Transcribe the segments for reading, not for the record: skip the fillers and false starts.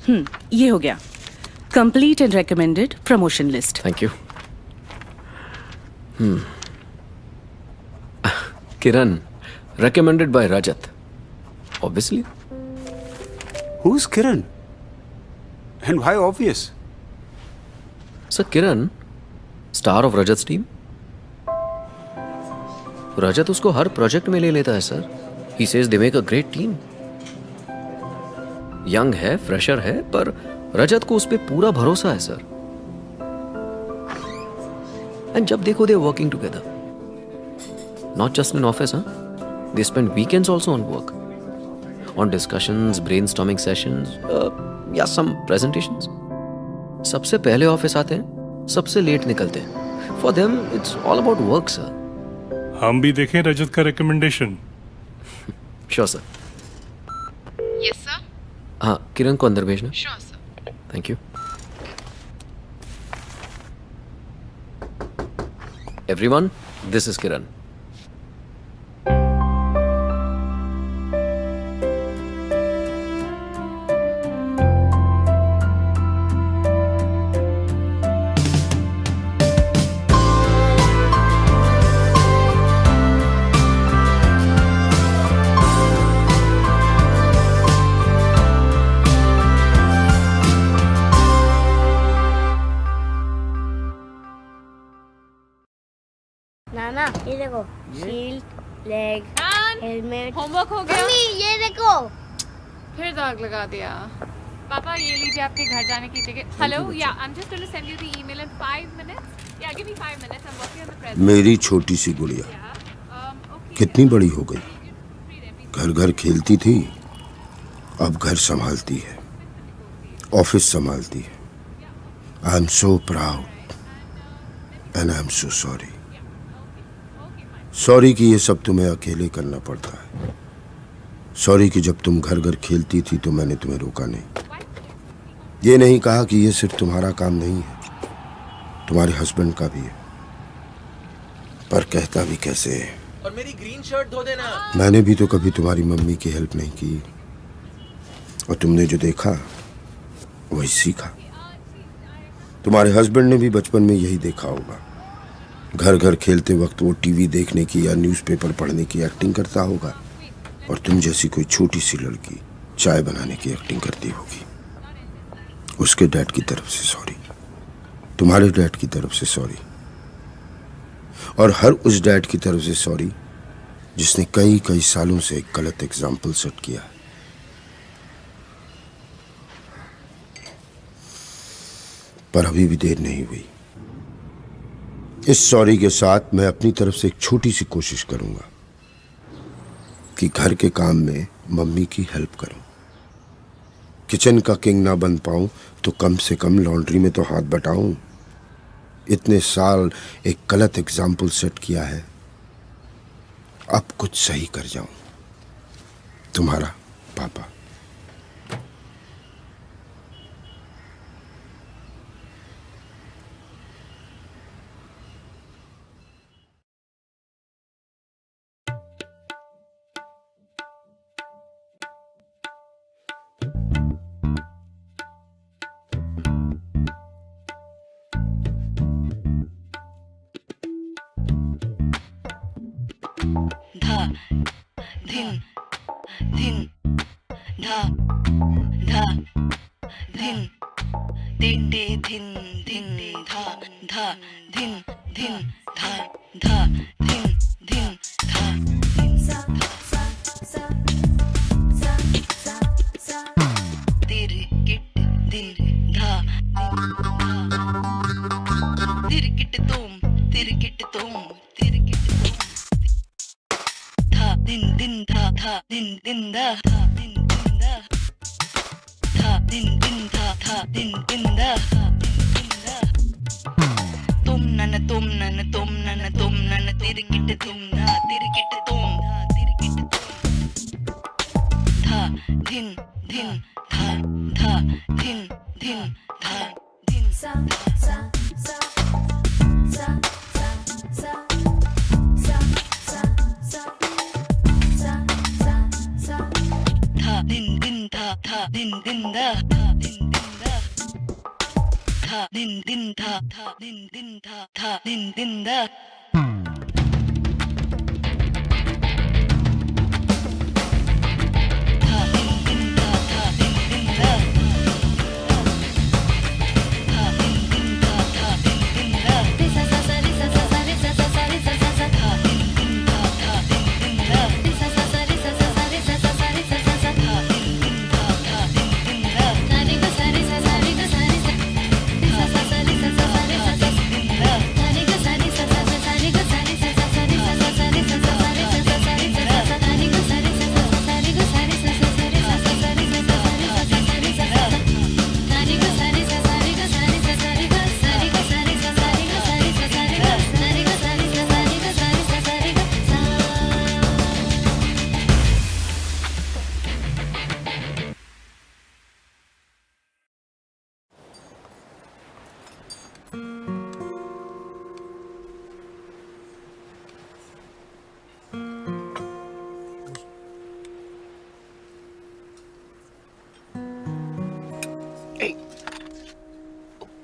ये हो गया complete and recommended promotion list. Thank you. Kiran, recommended by Rajat. Obviously. Who's Kiran? And why obvious? So Kiran, star of Rajat's team. Rajat उसको हर project में ले लेता है sir. He says they make a great team. Young है, fresher है, पर रजत को उस पे पूरा भरोसा है सर. एंड जब देखो they working together. Not just in office, huh? They spend weekends also on work. On discussions, brainstorming sessions, या some presentations. सबसे पहले ऑफिस आते हैं, सबसे लेट निकलते हैं. For them, it's all about work, sir. हम भी देखें रजत का recommendation. Sure, sir. Yes, sir. हाँ, किरण को अंदर भेजना. Sure, sir. Thank you. Everyone, this is Kiran. नाना ये देखो, शील्ड, लेग, हेलमेट। होमवर्क हो गया? मम्मी ये देखो। फिर दाग लगा दिया. पापा ये लीजिए आपके घर जाने की ticket. Hello, yeah I am just going to send you the email in 5 minutes. Yeah give me 5 minutes. I am working on the present. मेरी छोटी सी गुड़िया कितनी बड़ी हो गई. घर घर खेलती थी, अब घर संभालती है, ऑफिस संभालती है. I am so proud and I am so sorry. Sorry कि ये सब तुम्हें अकेले करना पड़ता है. सॉरी कि जब तुम घर घर खेलती थी तो मैंने तुम्हें रोका नहीं. ये नहीं कहा कि ये सिर्फ तुम्हारा काम नहीं है, तुम्हारे हस्बैंड का भी है. पर कहता भी कैसे है. और मेरी ग्रीन शर्ट धो देना. मैंने भी तो कभी तुम्हारी मम्मी की हेल्प नहीं की, और तुमने जो देखा वही सीखा. तुम्हारे हस्बैंड ने भी बचपन में यही देखा होगा. घर घर खेलते वक्त वो टीवी देखने की या न्यूज़पेपर पढ़ने की एक्टिंग करता होगा, और तुम जैसी कोई छोटी सी लड़की चाय बनाने की एक्टिंग करती होगी. उसके डैड की तरफ से सॉरी, तुम्हारे डैड की तरफ से सॉरी, और हर उस डैड की तरफ से सॉरी जिसने कई कई सालों से एक गलत एग्जाम्पल सेट किया. पर अभी भी देर नहीं हुई. इस सॉरी के साथ मैं अपनी तरफ से एक छोटी सी कोशिश करूंगा कि घर के काम में मम्मी की हेल्प करूं. किचन का किंग ना बन पाऊं तो कम से कम लॉन्ड्री में तो हाथ बटाऊं. इतने साल एक गलत एग्जाम्पल सेट किया है, अब कुछ सही कर जाऊं. तुम्हारा पापा. धा धिन धिन धा धा धिन टिन टे धिन धिन धा धा धिन धिन धा धा धिन धिन धा धिन सा सा सा सा सा तिर किट दिन धा तिर किट तुम तिर किट तुम तिर किट तुम दिन दिन धा धा दिन दिन दा धा दिन दिन दा धा दिन दिन धा धा दिन दिन दा धा दिन दिन दा तुम नन तुम नन तुम नन तुम नन तिरकिट तुम ना तिरकिट तुम धा तिरकिट तुम धा दिन दिन धा धा दिन दिन धा दिन सा सा सा सा सा सा धा दिन दिन धा धा दिन दिन दा धा din din tha tha din din tha tha din din da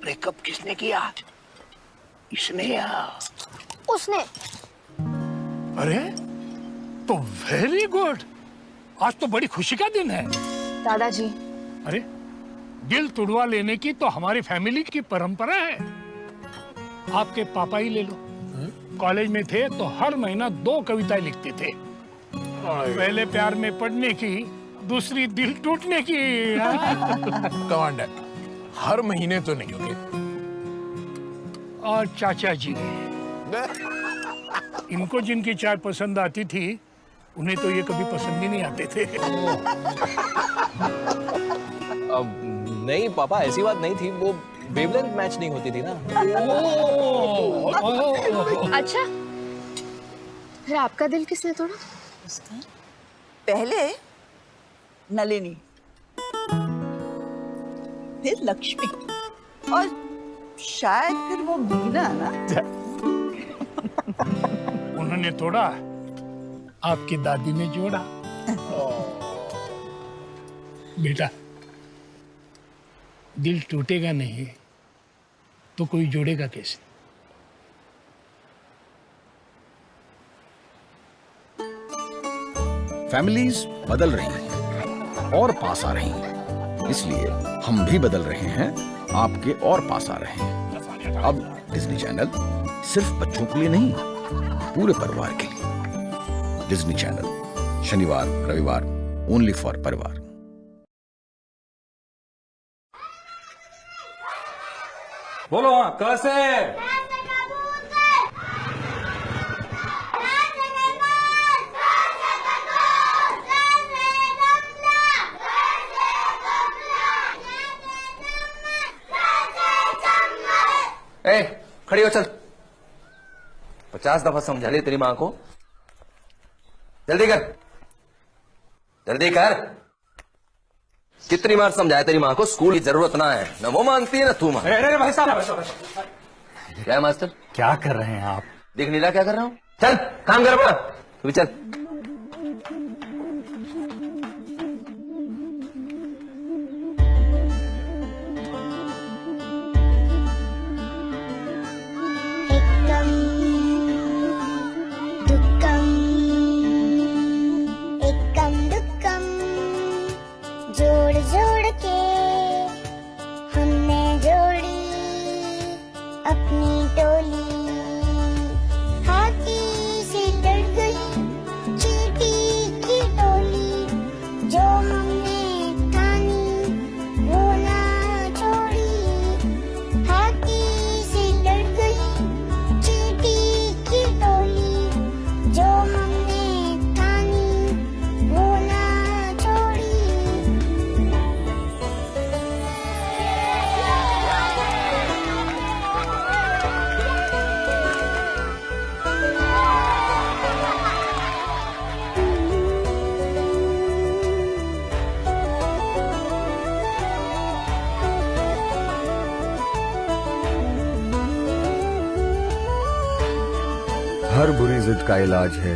breakup किसने किया? इसने या उसने। अरे तो वेरी गुड, आज तो बड़ी खुशी का दिन है। दादाजी, अरे दिल तुड़वा लेने की तो हमारी फैमिली की परंपरा है। आपके पापा ही ले लो, कॉलेज में थे तो हर महीना 2 कविताएं लिखते थे। पहले प्यार में पढ़ने की, दूसरी दिल टूटने की। कमांडर, हर महीने तो नहीं होंगे। और चाचा जी, इनको जिनकी चाय पसंद आती थी उन्हें तो ये कभी पसंद ही नहीं आते थे। नहीं पापा, ऐसी बात नहीं थी, वो वेवलेंथ मैच नहीं होती थी ना। अच्छा, फिर आपका दिल किसने तोड़ा? पहले नलिनी, फिर लक्ष्मी, और शायद फिर वो मीना ना। उन्होंने तोड़ा, आपकी दादी ने जोड़ा। बेटा, दिल टूटेगा नहीं तो कोई जोड़ेगा कैसे? फैमिलीज बदल रही हैं और पास आ रही हैं, इसलिए हम भी बदल रहे हैं, आपके और पास आ रहे हैं। अब डिज्नी चैनल सिर्फ बच्चों के लिए नहीं, पूरे परिवार के लिए। डिज्नी चैनल शनिवार रविवार ओनली फॉर परिवार। बोलो कैसे? ए, खड़ी हो, चल। 50 दफा समझा ली तेरी मां को, जल्दी कर, जल्दी कर। कितनी बार समझाया तेरी मां को स्कूल की जरूरत ना है, न वो मानती है ना तू मान। अरे भाई साहब, क्या है मास्टर? क्या कर रहे हैं आप? देख नहीं रहा क्या कर रहा हूँ? चल काम कर अपना, तू भी चल। हर बुरी जिद का इलाज है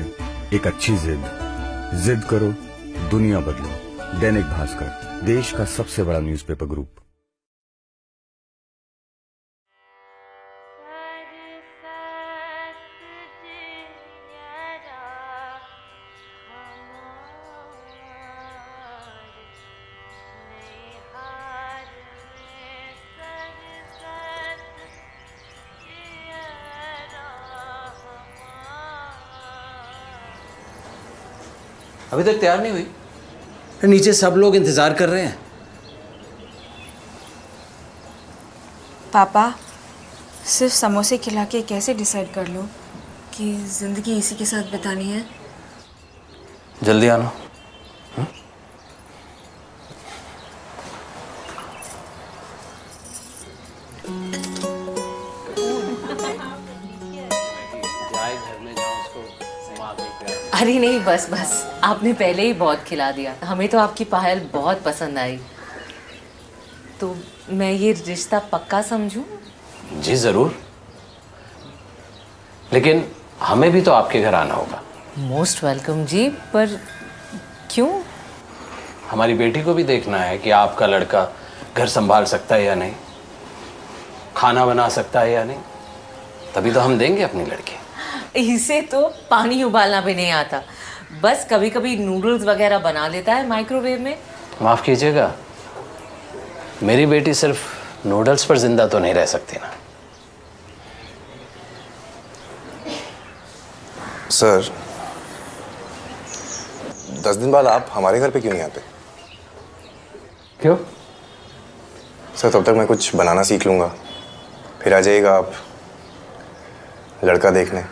एक अच्छी जिद। जिद करो, दुनिया बदलो। दैनिक भास्कर। देश का सबसे बड़ा न्यूज़पेपर ग्रुप। अभी तक तैयार नहीं हुई? नीचे सब लोग इंतजार कर रहे हैं। पापा, सिर्फ समोसे खिला के कैसे डिसाइड कर लो कि जिंदगी इसी के साथ बितानी है? जल्दी आना। अरे नहीं, बस बस, आपने पहले ही बहुत खिला दिया। हमें तो आपकी पायल बहुत पसंद आई, तो मैं ये रिश्ता पक्का समझूं? जी जरूर, लेकिन हमें भी तो आपके घर आना होगा। मोस्ट वेलकम जी, पर क्यों? हमारी बेटी को भी देखना है कि आपका लड़का घर संभाल सकता है या नहीं, खाना बना सकता है या नहीं, तभी तो हम देंगे अपनी लड़की। इसे तो पानी उबालना भी नहीं आता, बस कभी कभी नूडल्स वगैरह बना लेता है माइक्रोवेव में। माफ कीजिएगा, मेरी बेटी सिर्फ नूडल्स पर जिंदा तो नहीं रह सकती ना। सर, 10 दिन बाद आप हमारे घर पे क्यों नहीं आते? क्यों? सर, तब तक मैं कुछ बनाना सीख लूंगा, फिर आ जाइएगा आप लड़का देखने।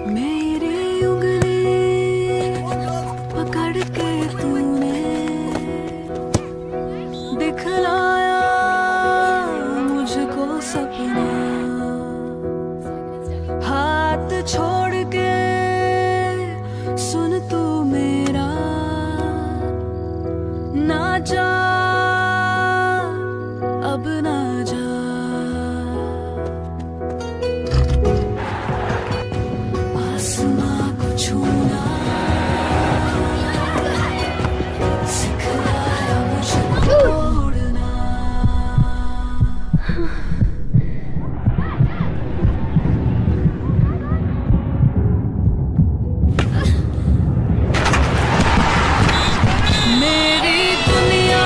मेरी उंगली पकड़ के तूने दिखलाया मुझको सपना, हाथ छोड़ के सुन तू मेरा, ना जा अब ना जा। आसमां को छूना सिखलाया मुझको उड़ना। मेरी दुनिया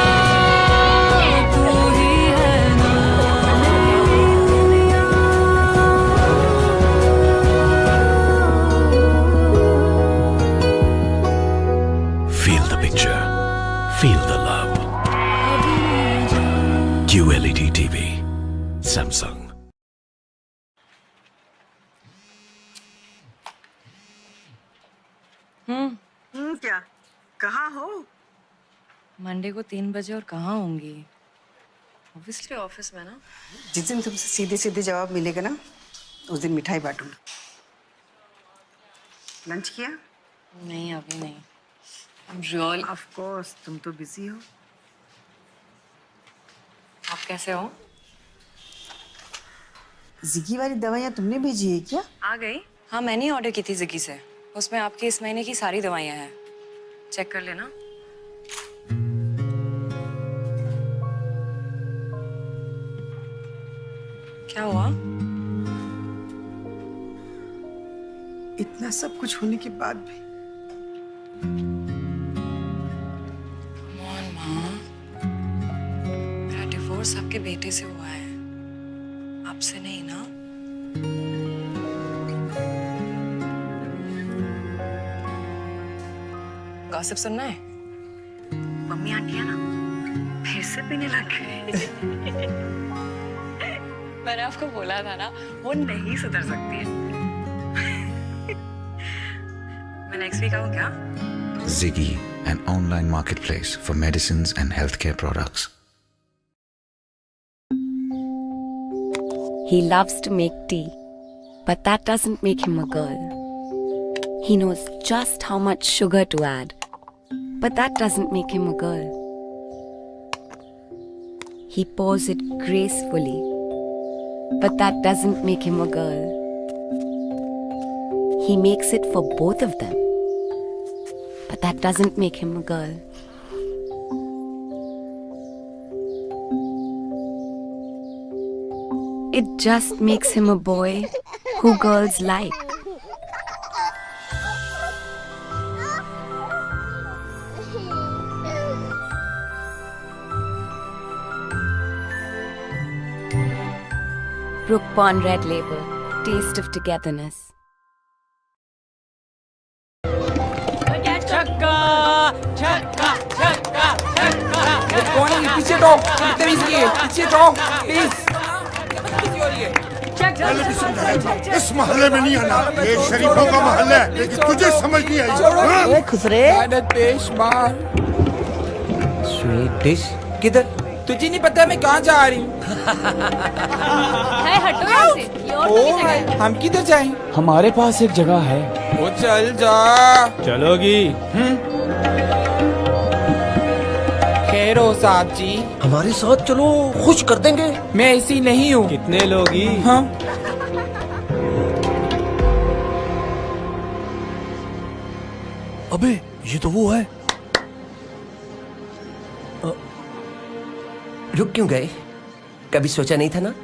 तू ही है ना, मेरी दुनिया। Feel the picture. Feel the love. QLED TV. Samsung. क्या? कहाँ हो? मंडे को 3 बजे, और कहाँ होंगी? ऑब्वियसली ऑफिस में ना। जिस दिन तुमसे सीधे सीधे जवाब मिलेगा ना, उस दिन मिठाई बांटूंगी। लंच किया? नहीं, अभी नहीं। I'm really... ऑफ कोर्स, तुम तो बिजी हो। आप कैसे हो? जिगी वाली दवाइयाँ तुमने भेजी है क्या? आ गई? हाँ, मैंने ही ऑर्डर की थी जिगी से। उसमें आपकी इस महीने की सारी दवाइयाँ हैं, चेक कर लेना। क्या हुआ? इतना सब कुछ होने के बाद भी मेरा डिवोर्स आपके बेटे से हुआ है, आपसे नहीं ना। गॉसिप सुनना है? मम्मी आंटी है ना, फिर से पीने लग गए। मैंने आपको बोला था ना, वो नहीं सुधर सकती है। मैं नेक्स्ट वीक आऊँ क्या? Ziggy an online marketplace for medicines and healthcare products. He loves to make tea, but that doesn't make him a girl. He knows just how much sugar to add, but that doesn't make him a girl. He pours it gracefully, but that doesn't make him a girl. He makes it for both of them, but that doesn't make him a girl. It just makes him a boy who girls like. Brook Bond Red Label, taste of togetherness. पीछे जाओ, पीछे जाओ, please. इस मोहल्ले में नहीं आना, ये शरीफों का मोहल्ला है, लेकिन तुझे समझ नहीं आई। खुसरे स्वीट डिश किधर? तुझे नहीं पता मैं कहाँ जा रही हूँ? हटो यहाँ से, ये और कोई जगह है। हम किधर जाएं? हमारे पास एक जगह है। वो चल जा। चलोगी? खैर हो साहब जी। हमारे साथ चलो, खुश कर देंगे। मैं ऐसी नहीं हूँ। कितने लोग ही? हाँ। अबे ये तो वो है। रुक क्यों गए? कभी सोचा नहीं था ना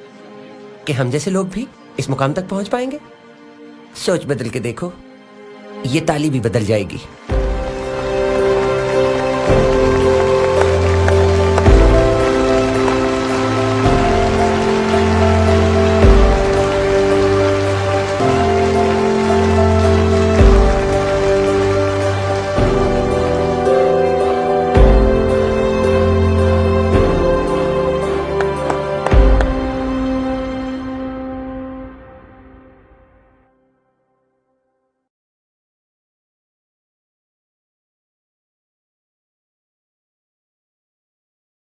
कि हम जैसे लोग भी इस मुकाम तक पहुंच पाएंगे? सोच बदल के देखो, ये ताली भी बदल जाएगी।